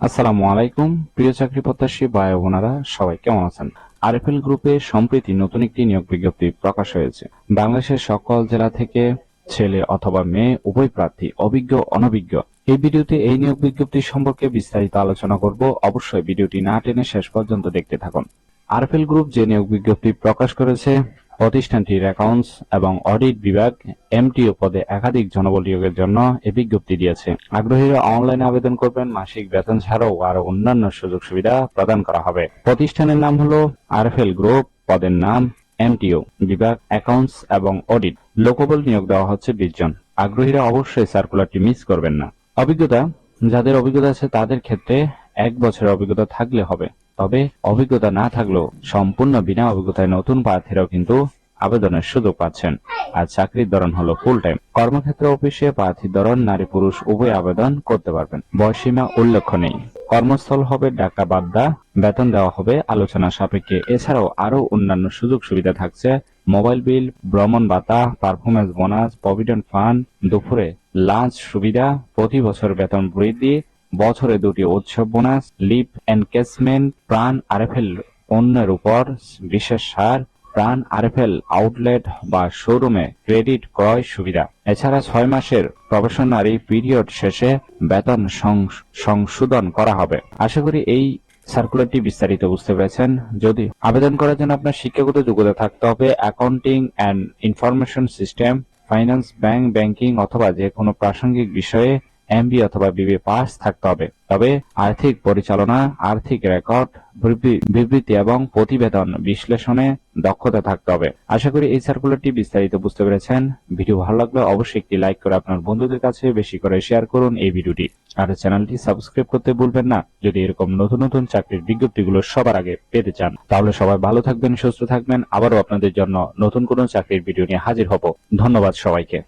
আসসালামু আলাইকুম প্রিয় চাকরি প্রত্যাশী ভাই ও বোনেরা, সবাই কেমন আছেন? আরএফএল গ্রুপে সম্প্রতি নতুন একটি নিয়োগ বিজ্ঞপ্তি প্রকাশ হয়েছে। বাংলাদেশের সকল জেলা থেকে ছেলে অথবা মেয়ে উভয় প্রার্থী, অভিজ্ঞ অনভিজ্ঞ। এই ভিডিওতে এই নিয়োগ বিজ্ঞপ্তি সম্পর্কে বিস্তারিত আলোচনা করব। অবশ্যই ভিডিওটি না টেনে শেষ পর্যন্ত দেখতে থাকুন। আরএফএল গ্রুপ যে নিয়োগ বিজ্ঞপ্তি প্রকাশ করেছে, প্রতিষ্ঠানটির অ্যাকাউন্টস এবং অডিট বিভাগ এমটিও পদে একাধিক জনবল নিয়োগের জন্য এই বিজ্ঞপ্তি দিয়েছে। আগ্রহীরা অনলাইনে আবেদন করবেন। মাসিক বেতন ছাড়াও আরো অন্যান্য সুযোগ সুবিধা প্রদান করা হবে। প্রতিষ্ঠানের নাম হলো আরএফএল গ্রুপ, পদের নাম এমটিও, বিভাগ অ্যাকাউন্টস এবং অডিট। লোকবল নিয়োগ দেওয়া হচ্ছে 20 জন। আগ্রহীরা অবশ্যই সার্কুলারটি মিস করবেন না। অভিজ্ঞতা, যাদের অভিজ্ঞতা আছে তাদের ক্ষেত্রে 1 বছরের অভিজ্ঞতা থাকলে হবে। তবে অভিজ্ঞতা না থাকলেও সম্পূর্ণ বিনা অভিজ্ঞতায় নতুন প্রার্থীরাও কিন্তু আবেদনের সুযোগ পাচ্ছেন। আর চাকরির ধরন হলো ফুল টাইম। কর্মক্ষেত্র অফিসে প্রার্থীর ধরন নারী পুরুষ উভয় আবেদন করতে পারবেন। বয়সীমা উল্লেখ নেই। কর্মস্থল হবে ঢাকা বাড্ডা। বেতন দেওয়া হবে আলোচনা সাপেক্ষে। এছাড়াও আরো অন্যান্য সুযোগ সুবিধা থাকছে। মোবাইল বিল, ভ্রমণ ভাতা, পারফরমেন্স বোনাস, প্রভিডেন্ট ফান্ড, দুপুরে লাঞ্চ সুবিধা, প্রতি বছর বেতন বৃদ্ধি, বছরে 2টি উৎসব বোনাস, লিভ এনকেজমেন্ট, প্রাণ আরএফএল পণ্যের উপর বিশেষ ছাড়, প্রাণ আরএফএল আউটলেট বা শোরুমে ক্রেডিট ক্রয় সুবিধা। এছাড়া 6 মাসের প্রবেশনারি পিরিয়ড শেষে বেতন সংশোধন করা হবে। আশা করি এই সার্কুলারটি বিস্তারিত বুঝতে পেরেছেন। যদি আবেদন করার জন্য আপনার শিক্ষাগত যোগ্যতা থাকতে হবে accounting and information system, finance, banking অথবা যে কোনো প্রাসঙ্গিক বিষয়ে এমবিএ অথবা বিবিএ পাস থাকতে হবে। তবে আর্থিক পরিচালনা, আর্থিক রেকর্ড, বিবৃতি এবং প্রতিবেদন বিশ্লেষণে দক্ষতা থাকতে হবে। আশা করি এই সার্কুলারটি বিস্তারিত বুঝতে পেরেছেন। ভিডিও ভালো লাগলে অবশ্যই একটি লাইক করে আপনার বন্ধুদের কাছে বেশি করে শেয়ার করুন এই ভিডিওটি। আর চ্যানেলটি সাবস্ক্রাইব করতে ভুলবেন না যদি এরকম নতুন নতুন চাকরির বিজ্ঞপ্তিগুলো সবার আগে পেতে চান। তাহলে সবাই ভালো থাকবেন, সুস্থ থাকবেন। আবারও আপনাদের জন্য নতুন কোনো চাকরির ভিডিও নিয়ে হাজির হব। ধন্যবাদ সবাইকে।